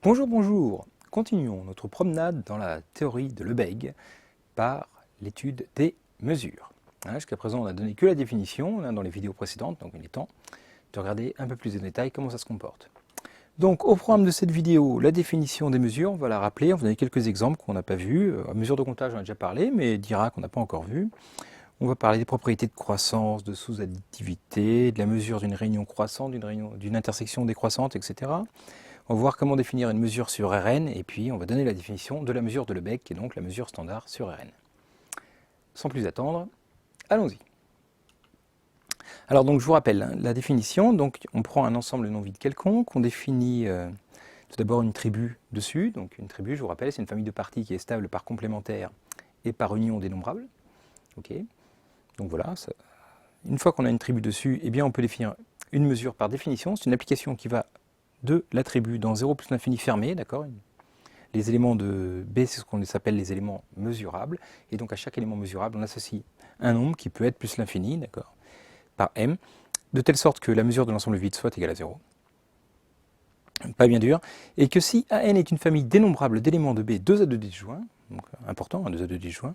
Bonjour, bonjour. Continuons notre promenade dans la théorie de Lebesgue par l'étude des mesures. Jusqu'à présent, on n'a donné que la définition dans les vidéos précédentes, donc il est temps de regarder un peu plus en détail comment ça se comporte. Donc au programme de cette vidéo, la définition des mesures, on va la rappeler, on va donner quelques exemples qu'on n'a pas vus. Mesure de comptage, on a déjà parlé, mais Dirac, on n'a pas encore vu. On va parler des propriétés de croissance, de sous-additivité, de la mesure d'une réunion croissante, d'une intersection décroissante, etc. On va voir comment définir une mesure sur Rn, et puis on va donner la définition de la mesure de Lebesgue, qui est donc la mesure standard sur Rn. Sans plus attendre, allons-y. Alors donc je vous rappelle la définition, donc on prend un ensemble non vide quelconque, on définit tout d'abord une tribu dessus, donc une tribu, je vous rappelle, c'est une famille de parties qui est stable par complémentaire et par union dénombrable. Okay. Donc voilà, une fois qu'on a une tribu dessus, eh bien on peut définir une mesure par définition, c'est une application qui va de l'attribut dans 0 plus l'infini fermé, d'accord. Les éléments de B, c'est ce qu'on appelle les éléments mesurables, et donc à chaque élément mesurable, on associe un nombre qui peut être plus l'infini, d'accord, par M, de telle sorte que la mesure de l'ensemble vide soit égale à 0. Pas bien dur. Et que si AN est une famille dénombrable d'éléments de B 2 à 2 disjoints, donc important, 2 à 2 disjoints,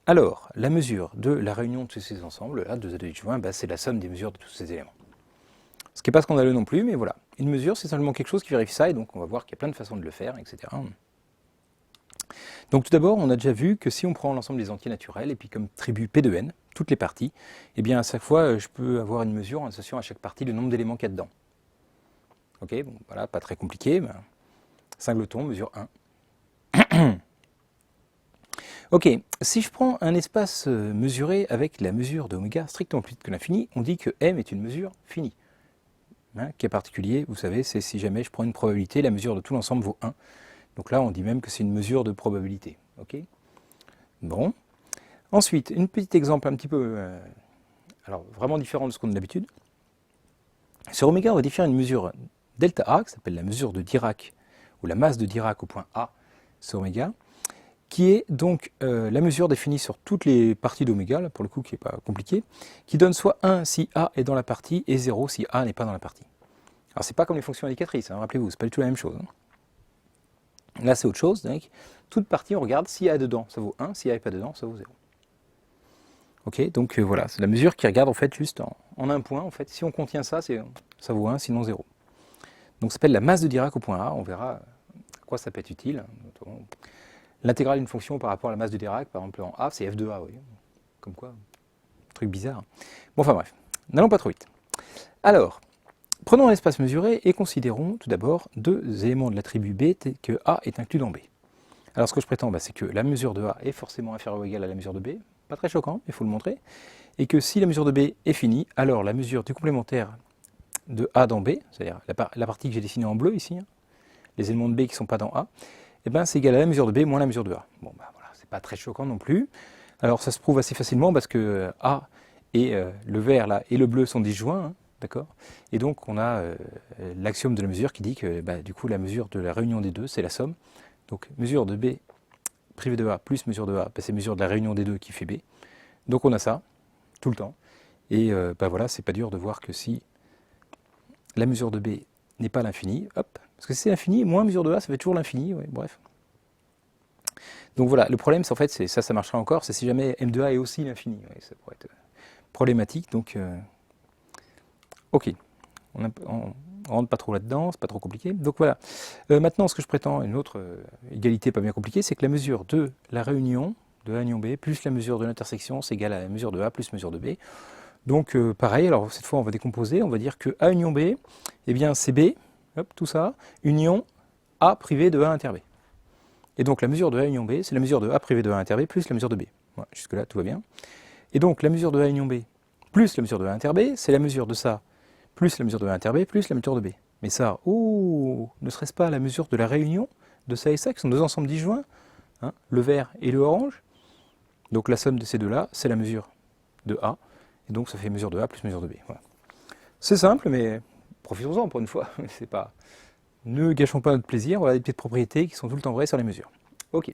alors la mesure de la réunion de tous ces ensembles, là, 2 à 2 disjoints, c'est la somme des mesures de tous ces éléments. Ce qui n'est pas scandaleux non plus, mais voilà. Une mesure, c'est simplement quelque chose qui vérifie ça, et donc on va voir qu'il y a plein de façons de le faire, etc. Donc tout d'abord, on a déjà vu que si on prend l'ensemble des entiers naturels, et puis comme tribu P de n, toutes les parties, eh bien à chaque fois, je peux avoir une mesure en associant à chaque partie le nombre d'éléments qu'il y a dedans. Ok, bon, voilà, pas très compliqué, mais singleton, mesure 1. Ok, si je prends un espace mesuré avec la mesure de oméga strictement plus petite que l'infini, on dit que M est une mesure finie. Cas particulier, vous savez, c'est si jamais je prends une probabilité, la mesure de tout l'ensemble vaut 1. Donc là, on dit même que c'est une mesure de probabilité. Okay, bon. Ensuite, un petit exemple un petit peu, alors vraiment différent de ce qu'on a d'habitude. Sur oméga, on va définir une mesure delta A, qui s'appelle la mesure de Dirac, ou la masse de Dirac au point A sur oméga, qui est donc la mesure définie sur toutes les parties d'oméga, là pour le coup qui n'est pas compliqué, qui donne soit 1 si A est dans la partie et 0 si A n'est pas dans la partie. Alors c'est pas comme les fonctions indicatrices, rappelez-vous, c'est pas du tout la même chose. Là c'est autre chose, donc toute partie on regarde si A est dedans, ça vaut 1, si A n'est pas dedans, ça vaut 0. Ok, donc voilà, c'est la mesure qui regarde en fait juste en un point, en fait, si on contient ça, ça vaut 1, sinon 0. Donc ça s'appelle la masse de Dirac au point A, on verra à quoi ça peut être utile. L'intégrale d'une fonction par rapport à la masse de Dirac, par exemple en A, c'est f de A, vous voyez. Comme quoi, truc bizarre. Bon, enfin bref, n'allons pas trop vite. Alors, prenons un espace mesuré et considérons tout d'abord deux éléments de l'attribut B que A est inclus dans B. Alors ce que je prétends, c'est que la mesure de A est forcément inférieure ou égale à la mesure de B, pas très choquant, mais il faut le montrer, et que si la mesure de B est finie, alors la mesure du complémentaire de A dans B, c'est-à-dire la partie que j'ai dessinée en bleu ici, les éléments de B qui ne sont pas dans A, eh ben, c'est égal à la mesure de B moins la mesure de A. Bon, voilà, c'est pas très choquant non plus. Alors ça se prouve assez facilement parce que A et le vert là et le bleu sont disjoints, d'accord. Et donc on a l'axiome de la mesure qui dit que du coup la mesure de la réunion des deux c'est la somme. Donc mesure de B privé de A plus mesure de A, c'est mesure de la réunion des deux qui fait B. Donc on a ça tout le temps. Et voilà, c'est pas dur de voir que si la mesure de B n'est pas l'infini, hop, parce que si c'est l'infini, moins mesure de A, ça fait toujours l'infini, ouais, bref. Donc voilà, le problème, c'est en fait, ça marchera encore, c'est si jamais M de A est aussi l'infini, ouais, ça pourrait être problématique, donc ok, on ne rentre pas trop là-dedans, c'est pas trop compliqué. Donc voilà, maintenant, ce que je prétends, une autre égalité pas bien compliquée, c'est que la mesure de la réunion de A union B plus la mesure de l'intersection, c'est égal à la mesure de A plus mesure de B. Donc pareil, alors cette fois on va décomposer, on va dire que A union B, eh bien c'est B, hop, tout ça, union A privé de A inter B. Et donc la mesure de A union B, c'est la mesure de A privé de A inter B plus la mesure de B. Voilà, jusque là tout va bien. Et donc la mesure de A union B plus la mesure de A inter B, c'est la mesure de ça plus la mesure de A inter B plus la mesure de B. Mais ça, ne serait-ce pas la mesure de la réunion de ça et ça, qui sont deux ensembles disjoints, le vert et le orange. Donc la somme de ces deux-là, c'est la mesure de A. Et donc ça fait mesure de A plus mesure de B. Voilà. C'est simple, mais profitons-en pour une fois. C'est pas... Ne gâchons pas notre plaisir, voilà des petites propriétés qui sont tout le temps vraies sur les mesures. Ok.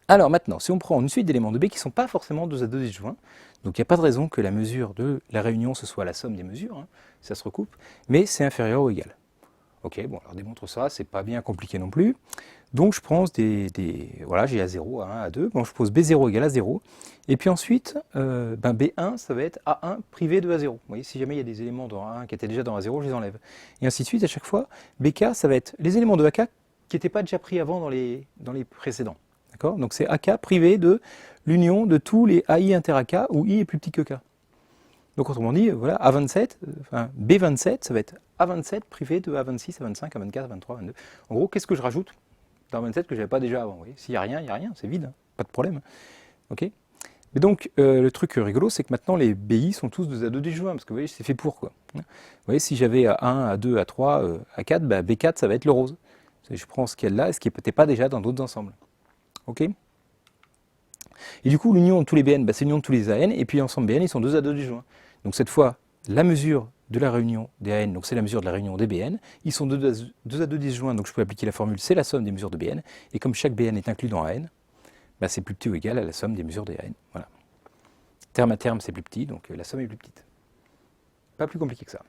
Alors maintenant, si on prend une suite d'éléments de B qui ne sont pas forcément 2 à 2 disjoints, donc il n'y a pas de raison que la mesure de la réunion ce soit la somme des mesures, ça se recoupe, mais c'est inférieur ou égal. Ok, bon, alors démontre ça, c'est pas bien compliqué non plus. Donc je prends voilà, j'ai A0, A1, A2, bon, je pose B0 égale A0, et puis ensuite, B1, ça va être A1 privé de A0. Vous voyez, si jamais il y a des éléments dans A1 qui étaient déjà dans A0, je les enlève. Et ainsi de suite, à chaque fois, BK, ça va être les éléments de AK qui n'étaient pas déjà pris avant dans les précédents. D'accord? Donc c'est AK privé de l'union de tous les AI inter AK où I est plus petit que K. Donc autrement dit, voilà, A27, enfin B27, ça va être A27 privé de A26, A25, A24, A23, A22. En gros, qu'est-ce que je rajoute dans A27 que je n'avais pas déjà avant? S'il n'y a rien, il n'y a rien, c'est vide, hein, pas de problème. Ok. Mais donc, le truc rigolo, c'est que maintenant, les BI sont tous 2 A2 disjoints, parce que vous voyez, c'est fait pour, quoi. Vous voyez, si j'avais A1, A2, A3, A4, bah, B4, ça va être le rose. Je prends ce qu'il y a là, et ce qui n'était pas déjà dans d'autres ensembles. Ok. Et du coup, l'union de tous les BN, bah, c'est l'union de tous les AN, et puis l'ensemble BN, ils sont 2 A2 disjoints. Donc cette fois, la mesure de la réunion des AN, donc c'est la mesure de la réunion des BN, ils sont 2 A2 disjoints, donc je peux appliquer la formule, c'est la somme des mesures de BN, et comme chaque BN est inclus dans AN, bah, c'est plus petit ou égal à la somme des mesures des AN. Voilà. Terme à terme, c'est plus petit, donc la somme est plus petite. Pas plus compliqué que ça.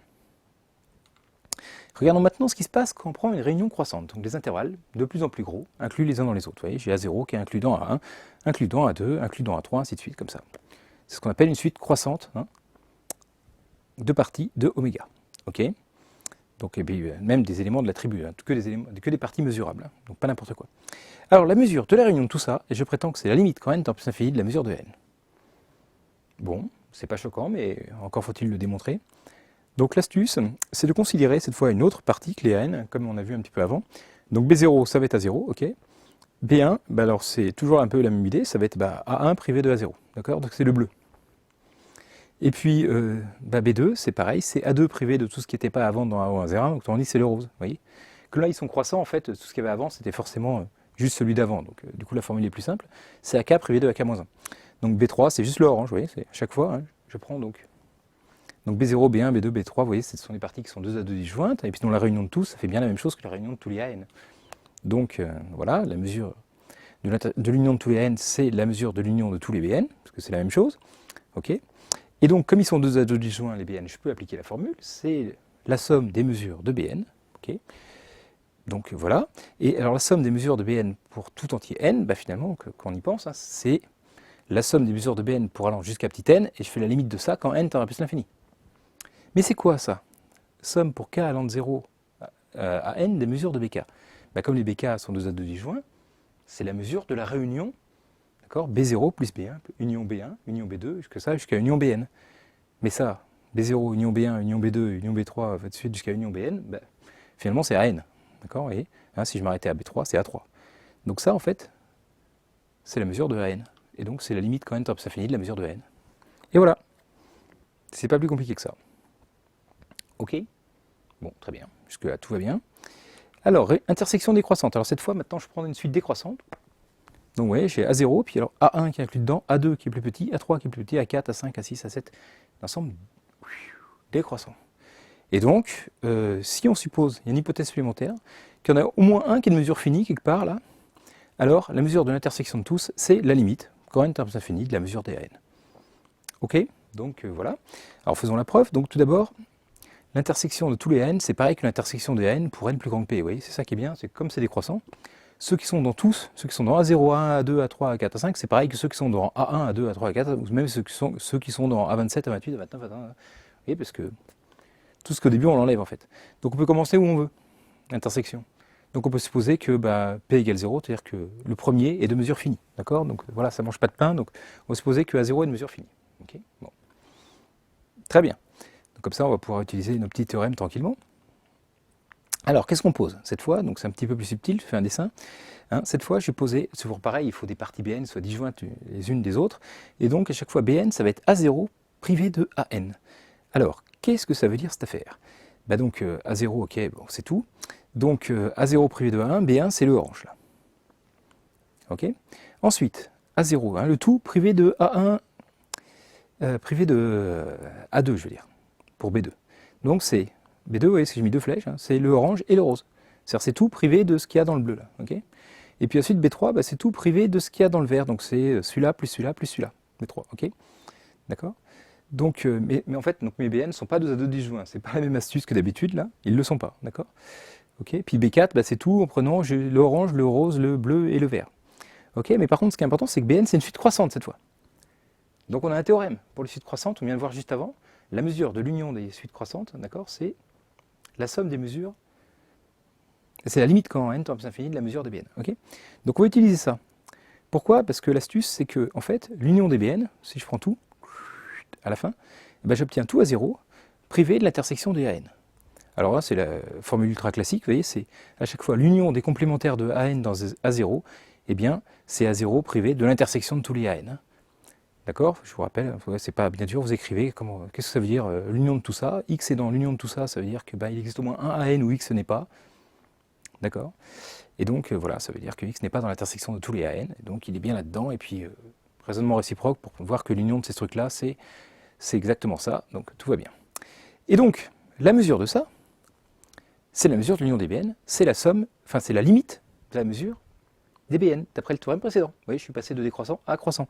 Regardons maintenant ce qui se passe quand on prend une réunion croissante, donc des intervalles de plus en plus gros, inclus les uns dans les autres. Vous voyez, j'ai A0 qui est inclus dans A1, inclus dans A2, inclus dans A3, ainsi de suite, comme ça. C'est ce qu'on appelle une suite croissante, hein, de parties de oméga. Ok. Donc, et puis, même des éléments de l'attribut, hein, que des parties mesurables, hein, donc pas n'importe quoi. Alors, la mesure de la réunion de tout ça, et je prétends que c'est la limite quand n tend plus infini de la mesure de n. Bon, c'est pas choquant, mais encore faut-il le démontrer. Donc l'astuce, c'est de considérer cette fois une autre partie que les n, comme on a vu un petit peu avant. Donc B0, ça va être A0, ok. B1, bah alors c'est toujours un peu la même idée, ça va être A1 privé de A0, d'accord. Donc c'est le bleu. Et puis B2, c'est pareil, c'est A2 privé de tout ce qui n'était pas avant dans A1, A0, donc on dit c'est le rose, vous voyez. Que là ils sont croissants, en fait, tout ce qu'il y avait avant, c'était forcément juste celui d'avant. Donc du coup la formule est plus simple, c'est AK privé de AK-1. Donc B3, c'est juste le orange, vous voyez, à chaque fois, hein, je prends donc B0, B1, B2, B3, vous voyez, ce sont des parties qui sont 2 à 2 disjointes, et puis dans la réunion de tous, ça fait bien la même chose que la réunion de tous les AN. Donc voilà, la mesure de l'union de tous les AN, c'est la mesure de l'union de tous les BN, parce que c'est la même chose. Ok. Et donc, comme ils sont 2 à 2 disjoints, les BN, je peux appliquer la formule, c'est la somme des mesures de BN. Ok. Donc voilà. Et alors la somme des mesures de BN pour tout entier n, bah, finalement, quand on y pense, hein, c'est la somme des mesures de BN pour allant jusqu'à petit n, et je fais la limite de ça quand n tend à plus l'infini. Mais c'est quoi ça? Somme pour k allant de 0 à n des mesures de BK. Bah, comme les BK sont 2 à 2 disjoints, c'est la mesure de la réunion, d'accord, B0 plus B1, union B1, union B2, jusqu'à union Bn. Mais ça, B0, union B1, union B2, union B3, de suite jusqu'à union Bn, bah, finalement c'est AN. D'accord. Et hein, si je m'arrêtais à B3, c'est A3. Donc ça, en fait, c'est la mesure de AN. Et donc c'est la limite quand n tend à l'infini de la mesure de n. Et voilà. C'est pas plus compliqué que ça. Ok. Bon, très bien. Jusque-là, tout va bien. Alors, intersection décroissante. Alors cette fois, maintenant, je prends une suite décroissante. Donc, vous voyez, j'ai A0, puis alors A1 qui est inclus dedans, A2 qui est plus petit, A3 qui est plus petit, A4, A5, A6, A7, l'ensemble décroissant. Et donc, si on suppose, il y a une hypothèse supplémentaire, qu'il y en a au moins un qui est de mesure finie quelque part là, alors la mesure de l'intersection de tous, c'est la limite, quand n tend à l'infini, de la mesure des n. Ok. Donc voilà. Alors faisons la preuve. Donc tout d'abord, l'intersection de tous les n, c'est pareil que l'intersection des n pour n plus grand que p. Vous voyez, c'est ça qui est bien, c'est comme c'est décroissant. Ceux qui sont dans tous, ceux qui sont dans A0, A1, A2, A3, A4, A5, c'est pareil que ceux qui sont dans A1, A2, A3, A4, ou même ceux qui sont dans A27, A28, A29, A31. Vous voyez, parce que tout ce qu'au début on l'enlève en fait. Donc on peut commencer où on veut, l'intersection. Donc on peut supposer que P égale 0, c'est-à-dire que le premier est de mesure finie. D'accord. Donc voilà, ça ne mange pas de pain, donc on va supposer que A0 est de mesure finie. Okay. Bon. Très bien. Donc comme ça, on va pouvoir utiliser nos petits théorèmes tranquillement. Alors, qu'est-ce qu'on pose cette fois? Donc c'est un petit peu plus subtil, je fais un dessin. Hein, cette fois, je vais poser, c'est toujours pareil, il faut des parties Bn soient disjointes les unes des autres. Et donc, à chaque fois, Bn, ça va être A0 privé de An. Alors, qu'est-ce que ça veut dire cette affaire? Donc, A0, ok, bon, c'est tout. Donc, A0 privé de A1, B1, c'est le orange, là. Ok. Ensuite, A0, hein, le tout privé de A1, privé de A2, je veux dire, pour B2. Donc, c'est B2, vous voyez, si j'ai mis deux flèches, hein, c'est le orange et le rose. C'est-à-dire c'est tout privé de ce qu'il y a dans le bleu, là. Okay. Et puis ensuite, B3, c'est tout privé de ce qu'il y a dans le vert. Donc, c'est celui-là, plus celui-là, plus celui-là. B3, ok. D'accord. Donc, mais en fait, donc mes BN ne sont pas 2 à 2 disjoints. Ce n'est pas la même astuce que d'habitude, là. Ils ne le sont pas, d'accord. Ok, puis B4, bah, c'est tout en prenant l'orange, le rose, le bleu et le vert. Ok, mais par contre, ce qui est important, c'est que Bn, c'est une suite croissante cette fois. Donc on a un théorème pour les suites croissantes, on vient de voir juste avant. La mesure de l'union des suites croissantes, d'accord, c'est la somme des mesures. C'est la limite quand n tend à plus l'infini de la mesure des Bn. Ok, donc on va utiliser ça. Pourquoi? Parce que l'astuce, c'est que en fait, l'union des Bn, si je prends tout, à la fin, eh ben, j'obtiens tout à 0, privé de l'intersection des AN. Alors là, c'est la formule ultra classique, vous voyez, c'est à chaque fois l'union des complémentaires de AN dans A0, eh bien, c'est A0 privé de l'intersection de tous les AN. D'accord? Je vous rappelle, c'est pas bien dur, vous écrivez, qu'est-ce que ça veut dire l'union de tout ça? X est dans l'union de tout ça, ça veut dire que il existe au moins un AN où X n'est pas. D'accord? Et donc, voilà, ça veut dire que X n'est pas dans l'intersection de tous les AN, donc il est bien là-dedans, et puis raisonnement réciproque pour voir que l'union de ces trucs-là, c'est exactement ça, donc tout va bien. Et donc, la mesure de ça, c'est la mesure de l'union des Bn, c'est la somme, enfin c'est la limite de la mesure des Bn, d'après le théorème précédent. Vous voyez, je suis passé de décroissant à croissant.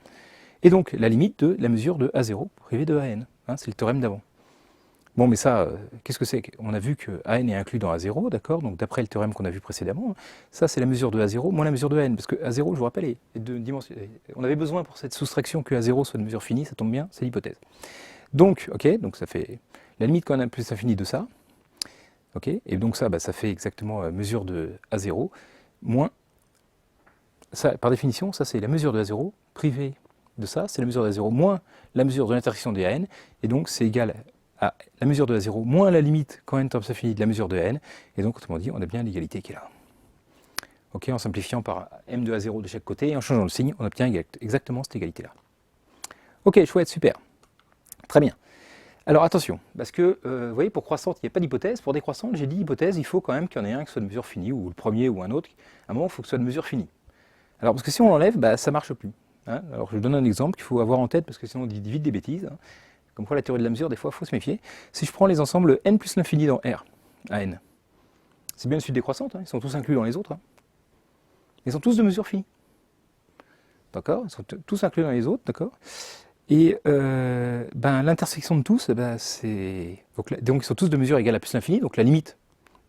Et donc, la limite de la mesure de A0 privé de AN, hein, c'est le théorème d'avant. Bon, mais ça, qu'est-ce que c'est? On a vu que AN est inclus dans A0, d'accord? Donc d'après le théorème qu'on a vu précédemment, ça c'est la mesure de A0 moins la mesure de AN, parce que A0, je vous rappelle, est de dimension. On avait besoin pour cette soustraction que A0 soit une mesure finie, ça tombe bien, c'est l'hypothèse. Donc, ok, donc ça fait la limite quand on a plus l'infini de ça, ok, et donc ça, ça fait exactement mesure de A0 moins, ça, par définition, ça c'est la mesure de A0 privée de ça, c'est la mesure de A0 moins la mesure de l'intersection des AN, et donc c'est égal à la mesure de A0 moins la limite quand n tend à l'infini de la mesure de AN, et donc autrement dit, on a bien l'égalité qui est là. Ok, en simplifiant par m de A0 de chaque côté, et en changeant le signe, on obtient exactement cette égalité-là. Ok, chouette, super. Très bien. Alors attention, parce que, vous voyez, pour croissante, il n'y a pas d'hypothèse. Pour décroissante, j'ai dit hypothèse, il faut quand même qu'il y en ait un qui soit de mesure finie, ou le premier ou un autre. À un moment, il faut que ce soit de mesure finie. Alors, parce que si on l'enlève, ça ne marche plus. Hein. Alors, je vous donne un exemple qu'il faut avoir en tête, parce que sinon on dit vite des bêtises. Hein. Comme quoi, la théorie de la mesure, des fois, il faut se méfier. Si je prends les ensembles n plus l'infini dans R, à n, c'est bien une suite décroissante, hein. Ils sont tous inclus dans les autres. Hein. Ils sont tous de mesure finie. D'accord? Ils sont tous inclus dans les autres, d'accord? Et l'intersection de tous, c'est. Donc ils sont tous de mesure égale à plus l'infini, donc la limite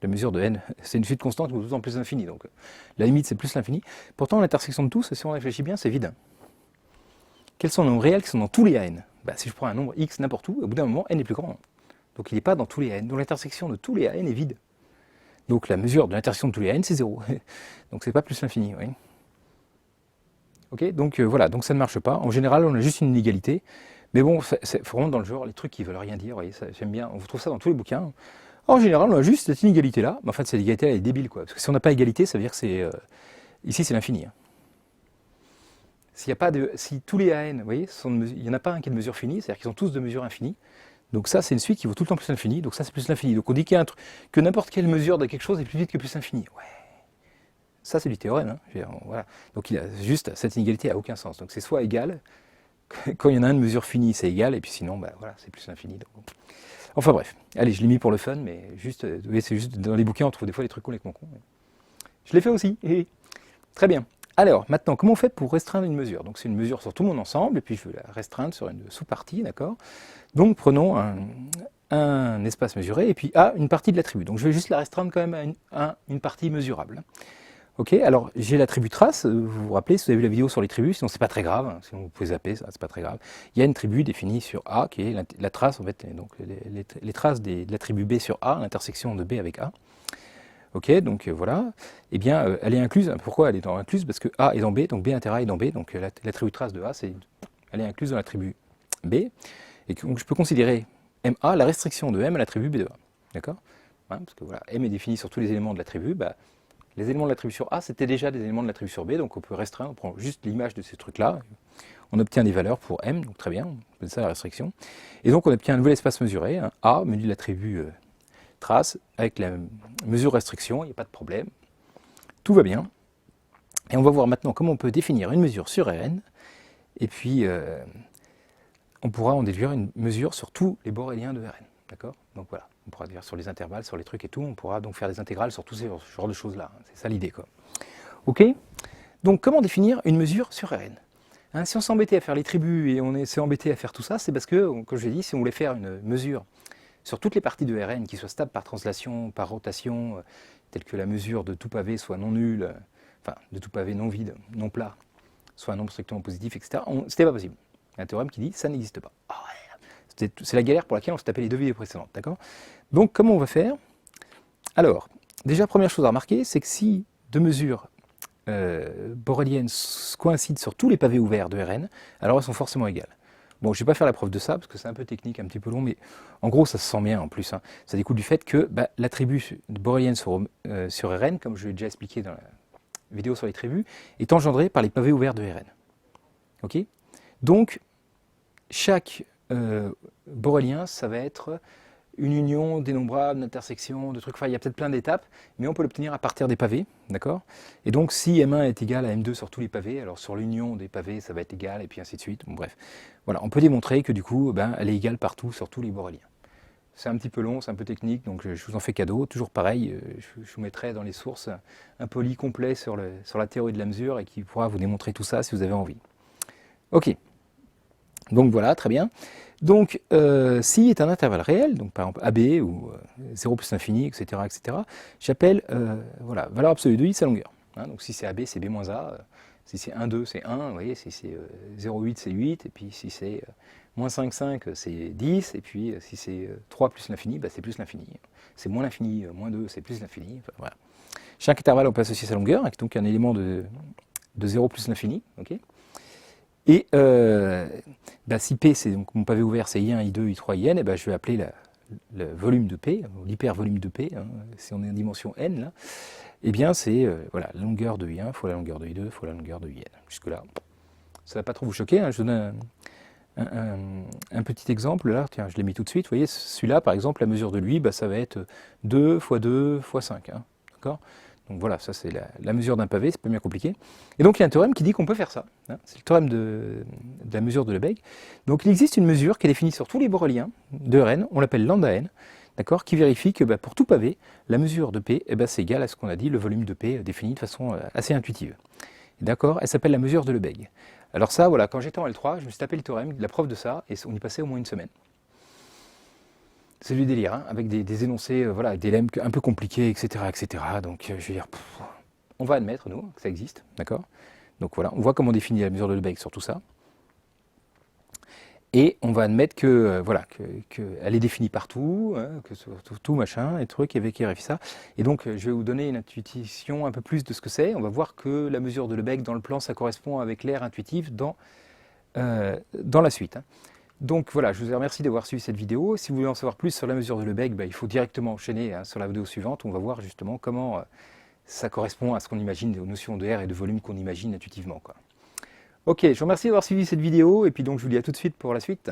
de mesure de n, c'est une suite constante ou tout en plus l'infini, donc la limite c'est plus l'infini. Pourtant l'intersection de tous, si on réfléchit bien, c'est vide. Quels sont les nombres réels qui sont dans tous les AN? Si je prends un nombre x n'importe où, au bout d'un moment, n est plus grand. Donc il n'est pas dans tous les AN. Donc l'intersection de tous les AN est vide. Donc la mesure de l'intersection de tous les AN, c'est 0. Donc c'est pas plus l'infini, oui. Ok, donc voilà, donc ça ne marche pas. En général, on a juste une inégalité. Mais bon, c'est vraiment dans le genre, les trucs qui veulent rien dire, vous voyez, j'aime bien, on trouve ça dans tous les bouquins. En général, on a juste cette inégalité-là. Mais en fait, cette égalité, elle est débile, quoi. Parce que si on n'a pas égalité, ça veut dire que c'est. Ici, c'est l'infini. Hein. Si tous les AN, vous voyez, il n'y en a pas un qui est de mesure finie, c'est-à-dire qu'ils sont tous de mesure infinie. Donc ça, c'est une suite qui vaut tout le temps plus l'infini. Donc ça, c'est plus l'infini. Donc on dit qu'il y a un truc, que n'importe quelle mesure de quelque chose est plus vite que plus l'infini. Ouais. Ça, c'est du théorème. Hein. Voilà. Donc il a juste cette inégalité n'a aucun sens. Donc c'est soit égal, quand il y en a un de mesure finie, c'est égal, et puis sinon, voilà, c'est plus l'infini. Donc... Enfin bref, allez, je l'ai mis pour le fun, mais juste, vous voyez, c'est juste dans les bouquins, on trouve des fois des trucs complètement cons. Je l'ai fait aussi. Très bien. Alors, maintenant, comment on fait pour restreindre une mesure? Donc c'est une mesure sur tout mon ensemble, et puis je veux la restreindre sur une sous-partie, d'accord? Donc prenons un espace mesuré, et puis A, une partie de l'attribut. Donc je vais juste la restreindre quand même à une partie mesurable. Ok, alors j'ai l'attribut trace, vous vous rappelez, si vous avez vu la vidéo sur les tribus, sinon c'est pas très grave, hein, sinon vous pouvez zapper, ça c'est pas très grave. Il y a une tribu définie sur A, qui est la trace, en fait, donc les traces de l'attribut B sur A, l'intersection de B avec A. Ok, donc voilà, eh bien elle est incluse, pourquoi elle est incluse? Parce que A est dans B, donc B inter A est dans B, donc l'attribut trace de A, elle est incluse dans l'attribut B, et donc je peux considérer MA la restriction de M à l'attribut B de A, d'accord? Hein, parce que voilà, M est défini sur tous les éléments de l'attribut, les éléments de l'attribut sur A, c'était déjà des éléments de l'attribut sur B, donc on peut restreindre, on prend juste l'image de ces trucs-là, on obtient des valeurs pour M, donc très bien, on appelle ça la restriction. Et donc on obtient un nouvel espace mesuré, un A, menu de l'attribut trace, avec la mesure restriction, il n'y a pas de problème, tout va bien. Et on va voir maintenant comment on peut définir une mesure sur Rn, et puis on pourra en déduire une mesure sur tous les boréliens de Rn, d'accord? Donc voilà. On pourra dire sur les intervalles, sur les trucs et tout, on pourra donc faire des intégrales sur tous ce genre de choses-là. C'est ça l'idée, quoi. Ok? Donc comment définir une mesure sur Rn? Hein, si on s'embêtait à faire les tribus et on s'est embêté à faire tout ça, c'est parce que, comme je l'ai dit, si on voulait faire une mesure sur toutes les parties de Rn qui soient stables par translation, par rotation, telles que la mesure de tout pavé soit non nulle, enfin de tout pavé non vide, non plat, soit un nombre strictement positif, etc. C'était pas possible. Un théorème qui dit ça n'existe pas. Oh, ouais. C'est la galère pour laquelle on se tapait les 2 vidéos précédentes, d'accord? Donc comment on va faire? Alors, déjà première chose à remarquer, c'est que si 2 mesures boréliennes coïncident sur tous les pavés ouverts de Rn, alors elles sont forcément égales. Bon, je ne vais pas faire la preuve de ça, parce que c'est un peu technique, un petit peu long, mais en gros, ça se sent bien en plus. Hein. Ça découle du fait que l'attribut borélien sur Rn, comme je l'ai déjà expliqué dans la vidéo sur les tribus, est engendré par les pavés ouverts de Rn. Ok? Donc, chaque borélien, ça va être une union dénombrable, d'intersections, de trucs, enfin il y a peut-être plein d'étapes, mais on peut l'obtenir à partir des pavés, d'accord? Et donc si M1 est égal à M2 sur tous les pavés, alors sur l'union des pavés ça va être égal, et puis ainsi de suite, bon bref. Voilà, on peut démontrer que du coup, elle est égale partout sur tous les borréliens. C'est un petit peu long, c'est un peu technique, donc je vous en fais cadeau, toujours pareil, je vous mettrai dans les sources un poly complet sur la théorie de la mesure, et qui pourra vous démontrer tout ça si vous avez envie. Ok, donc voilà, très bien. Donc, s'il est un intervalle réel, donc par exemple AB ou 0 plus l'infini, etc., j'appelle voilà, valeur absolue de i, sa longueur. Hein, donc si c'est AB, c'est B moins A, si c'est 1, 2, c'est 1, vous voyez, si c'est 0,8, c'est 8, et puis si c'est moins 5, 5, c'est 10, et puis si c'est 3 plus l'infini, c'est plus l'infini. C'est moins l'infini, moins 2, c'est plus l'infini. Enfin, voilà. Chaque intervalle, on peut associer sa longueur, avec donc un élément de 0 plus l'infini, ok. Et si P, c'est donc mon pavé ouvert, c'est I1, I2, I3, IN, et je vais appeler le volume de P, l'hypervolume de P, hein, si on est en dimension N, là, et bien c'est voilà, la longueur de I1 fois la longueur de I2 fois la longueur de IN. Jusque-là, ça ne va pas trop vous choquer, hein, je donne un petit exemple, là, tiens, je l'ai mis tout de suite, vous voyez, celui-là, par exemple, la mesure de lui, ça va être 2 fois 2 fois 5, hein, d'accord? Donc voilà, ça c'est la mesure d'un pavé, c'est pas bien compliqué. Et donc il y a un théorème qui dit qu'on peut faire ça. Hein, c'est le théorème de la mesure de Lebesgue. Donc il existe une mesure qui est définie sur tous les boréliens de Rn, on l'appelle lambda n, d'accord, qui vérifie que pour tout pavé, la mesure de P, c'est égal à ce qu'on a dit, le volume de P, défini de façon assez intuitive. D'accord? Elle s'appelle la mesure de Lebesgue. Alors ça, voilà, quand j'étais en L3, je me suis tapé le théorème, la preuve de ça, et on y passait au moins une semaine. C'est du délire, hein, avec des énoncés, voilà, avec des lemmes un peu compliqués, etc. Donc, je veux dire, on va admettre, nous, que ça existe, d'accord? Donc voilà, on voit comment on définit la mesure de Lebesgue sur tout ça. Et on va admettre que, voilà, qu'elle est définie partout, hein, que tout machin, et trucs, et qui vérifie ça. Et donc, je vais vous donner une intuition un peu plus de ce que c'est. On va voir que la mesure de Lebesgue dans le plan, ça correspond avec l'aire intuitive dans la suite. Hein. Donc voilà, je vous remercie d'avoir suivi cette vidéo. Si vous voulez en savoir plus sur la mesure de Lebesgue, il faut directement enchaîner sur la vidéo suivante. On va voir justement comment ça correspond à ce qu'on imagine, aux notions de R et de volume qu'on imagine intuitivement, quoi. Ok, je vous remercie d'avoir suivi cette vidéo, et puis donc je vous dis à tout de suite pour la suite.